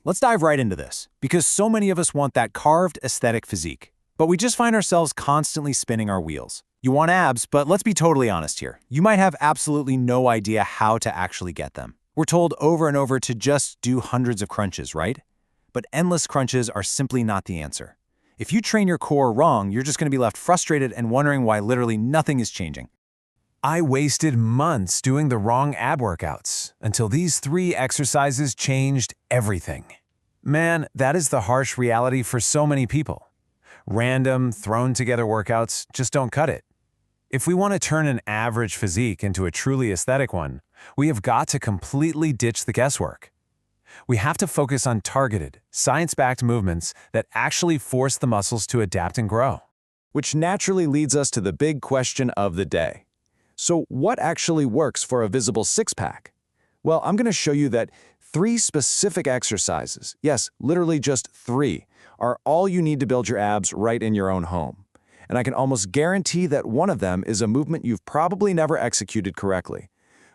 Let's dive right into this, because so many of us want that carved, aesthetic physique. But we just find ourselves constantly spinning our wheels. You want abs, but let's be totally honest here. You might have absolutely no idea how to actually get them. We're told over and over to just do hundreds of crunches, right? But endless crunches are simply not the answer. If you train your core wrong, you're just going to be left frustrated and wondering why literally nothing is changing. I wasted months doing the wrong ab workouts until these 3 exercises changed everything. Man, that is the harsh reality for so many people. Random, thrown-together workouts just don't cut it. If we want to turn an average physique into a truly aesthetic one, we have got to completely ditch the guesswork. We have to focus on targeted, science-backed movements that actually force the muscles to adapt and grow. Which naturally leads us to the big question of the day. So what actually works for a visible six-pack? Well, I'm going to show you that 3 specific exercises, yes, literally just 3, are all you need to build your abs right in your own home. And I can almost guarantee that one of them is a movement you've probably never executed correctly.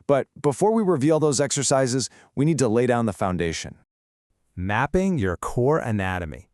But before we reveal those exercises, we need to lay down the foundation. Mapping your core anatomy.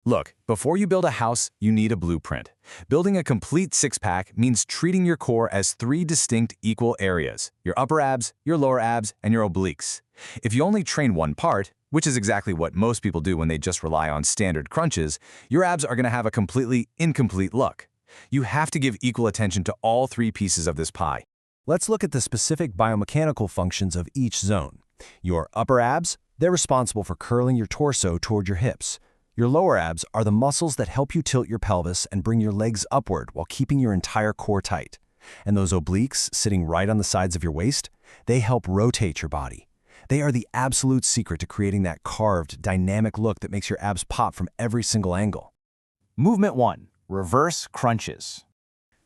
Look, before you build a house, you need a blueprint. Building a complete six-pack means treating your core as 3 distinct equal areas: your upper abs, your lower abs, and your obliques. If you only train one part, which is exactly what most people do when they just rely on standard crunches, your abs are going to have a completely incomplete look. You have to give equal attention to all 3 pieces of this pie. Let's look at the specific biomechanical functions of each zone. Your upper abs, they're responsible for curling your torso toward your hips. Your lower abs are the muscles that help you tilt your pelvis and bring your legs upward while keeping your entire core tight. And those obliques, sitting right on the sides of your waist, they help rotate your body. They are the absolute secret to creating that carved, dynamic look that makes your abs pop from every single angle. Movement 1. Reverse crunches.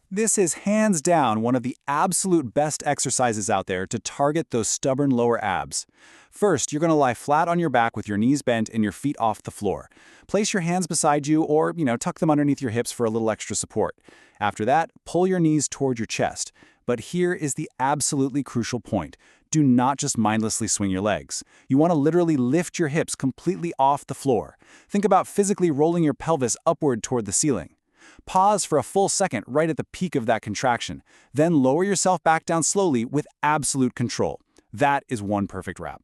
This is hands down one of the absolute best exercises out there to target those stubborn lower abs. First, you're going to lie flat on your back with your knees bent and your feet off the floor. Place your hands beside you or, tuck them underneath your hips for a little extra support. After that, pull your knees toward your chest. But here is the absolutely crucial point. Do not just mindlessly swing your legs. You want to literally lift your hips completely off the floor. Think about physically rolling your pelvis upward toward the ceiling. Pause for a full second right at the peak of that contraction. Then lower yourself back down slowly with absolute control. That is one perfect rep.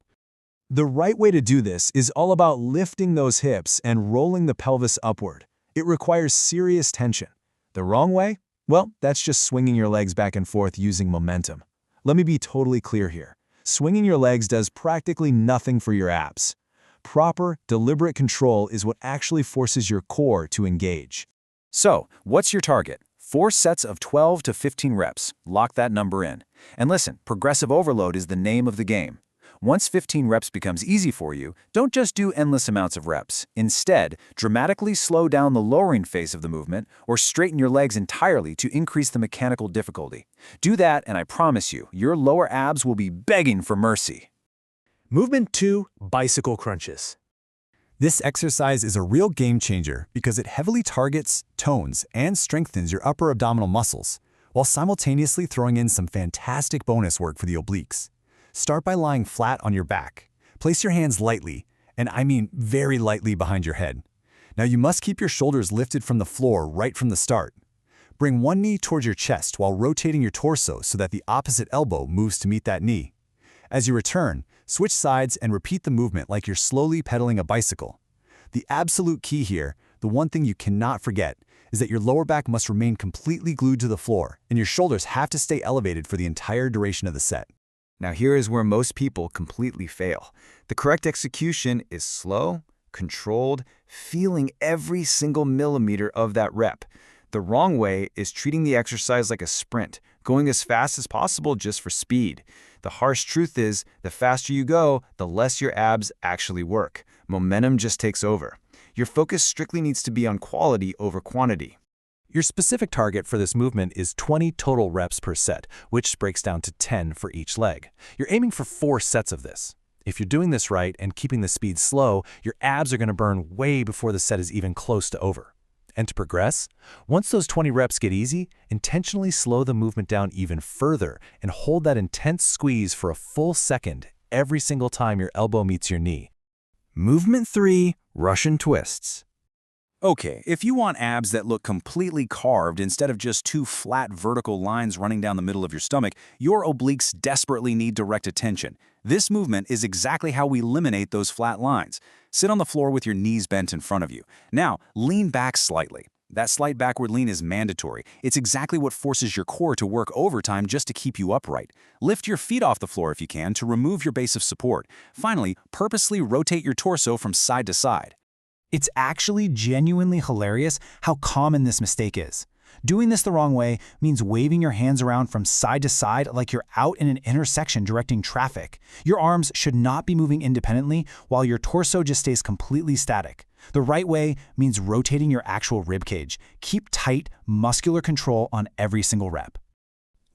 The right way to do this is all about lifting those hips and rolling the pelvis upward. It requires serious tension. The wrong way? Well, that's just swinging your legs back and forth using momentum. Let me be totally clear here. Swinging your legs does practically nothing for your abs. Proper, deliberate control is what actually forces your core to engage. So, what's your target? 4 sets of 12 to 15 reps. Lock that number in. And listen, progressive overload is the name of the game. Once 15 reps becomes easy for you, don't just do endless amounts of reps. Instead, dramatically slow down the lowering phase of the movement or straighten your legs entirely to increase the mechanical difficulty. Do that and I promise you, your lower abs will be begging for mercy. Movement 2. Bicycle crunches. This exercise is a real game changer because it heavily targets, tones, and strengthens your upper abdominal muscles, while simultaneously throwing in some fantastic bonus work for the obliques. Start by lying flat on your back. Place your hands lightly, and I mean very lightly behind your head. Now you must keep your shoulders lifted from the floor right from the start. Bring one knee towards your chest while rotating your torso so that the opposite elbow moves to meet that knee. As you return, switch sides and repeat the movement like you're slowly pedaling a bicycle. The absolute key here, the one thing you cannot forget, is that your lower back must remain completely glued to the floor, and your shoulders have to stay elevated for the entire duration of the set. Now here is where most people completely fail. The correct execution is slow, controlled, feeling every single millimeter of that rep. The wrong way is treating the exercise like a sprint, going as fast as possible just for speed. The harsh truth is, the faster you go, the less your abs actually work. Momentum just takes over. Your focus strictly needs to be on quality over quantity. Your specific target for this movement is 20 total reps per set, which breaks down to 10 for each leg. You're aiming for 4 sets of this. If you're doing this right and keeping the speed slow, your abs are going to burn way before the set is even close to over. And to progress, once those 20 reps get easy, intentionally slow the movement down even further and hold that intense squeeze for a full second every single time your elbow meets your knee. Movement 3, Russian twists. Okay, if you want abs that look completely carved instead of just two flat vertical lines running down the middle of your stomach, your obliques desperately need direct attention. This movement is exactly how we eliminate those flat lines. Sit on the floor with your knees bent in front of you. Now, lean back slightly. That slight backward lean is mandatory. It's exactly what forces your core to work overtime just to keep you upright. Lift your feet off the floor if you can to remove your base of support. Finally, purposely rotate your torso from side to side. It's actually genuinely hilarious how common this mistake is. Doing this the wrong way means waving your hands around from side to side like you're out in an intersection directing traffic. Your arms should not be moving independently while your torso just stays completely static. The right way means rotating your actual rib cage. Keep tight, muscular control on every single rep.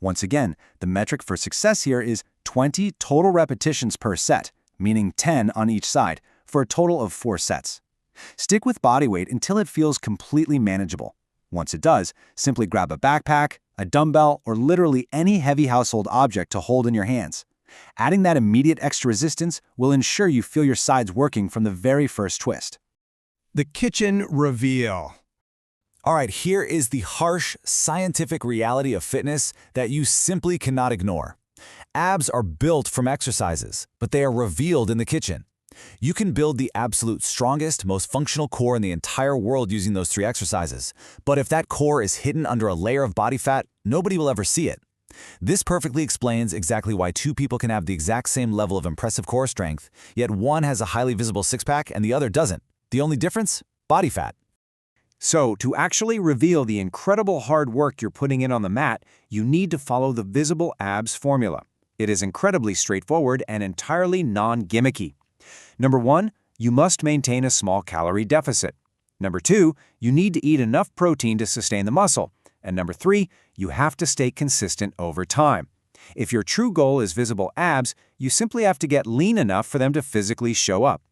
Once again, the metric for success here is 20 total repetitions per set, meaning 10 on each side, for a total of 4 sets. Stick with body weight until it feels completely manageable. Once it does, simply grab a backpack, a dumbbell, or literally any heavy household object to hold in your hands. Adding that immediate extra resistance will ensure you feel your sides working from the very first twist. The kitchen reveal. All right, here is the harsh scientific reality of fitness that you simply cannot ignore. Abs are built from exercises, but they are revealed in the kitchen. You can build the absolute strongest, most functional core in the entire world using those 3 exercises. But if that core is hidden under a layer of body fat, nobody will ever see it. This perfectly explains exactly why 2 people can have the exact same level of impressive core strength, yet one has a highly visible six-pack and the other doesn't. The only difference? Body fat. So, to actually reveal the incredible hard work you're putting in on the mat, you need to follow the visible abs formula. It is incredibly straightforward and entirely non-gimmicky. Number 1, you must maintain a small calorie deficit. Number 2, you need to eat enough protein to sustain the muscle. And number 3, you have to stay consistent over time. If your true goal is visible abs, you simply have to get lean enough for them to physically show up.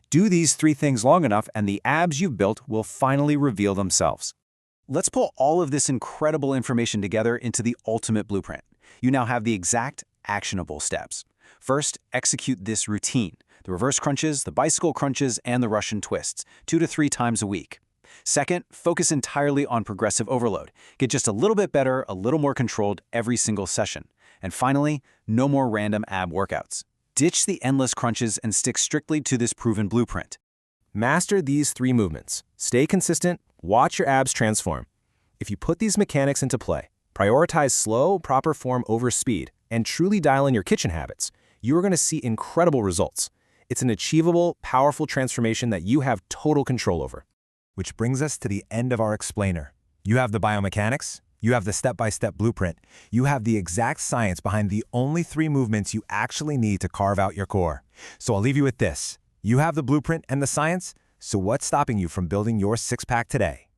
Do these 3 things long enough and the abs you've built will finally reveal themselves. Let's pull all of this incredible information together into the ultimate blueprint. You now have the exact actionable steps. First, execute this routine: the reverse crunches, the bicycle crunches, and the Russian twists, 2 to 3 times a week. Second, focus entirely on progressive overload. Get just a little bit better, a little more controlled every single session. And finally, no more random ab workouts. Ditch the endless crunches and stick strictly to this proven blueprint. Master these 3 movements. Stay consistent, watch your abs transform. If you put these mechanics into play, prioritize slow, proper form over speed, and truly dial in your kitchen habits, you are going to see incredible results. It's an achievable, powerful transformation that you have total control over. Which brings us to the end of our explainer. You have the biomechanics, you have the step-by-step blueprint, you have the exact science behind the only 3 movements you actually need to carve out your core. So I'll leave you with this. You have the blueprint and the science, so what's stopping you from building your six-pack today?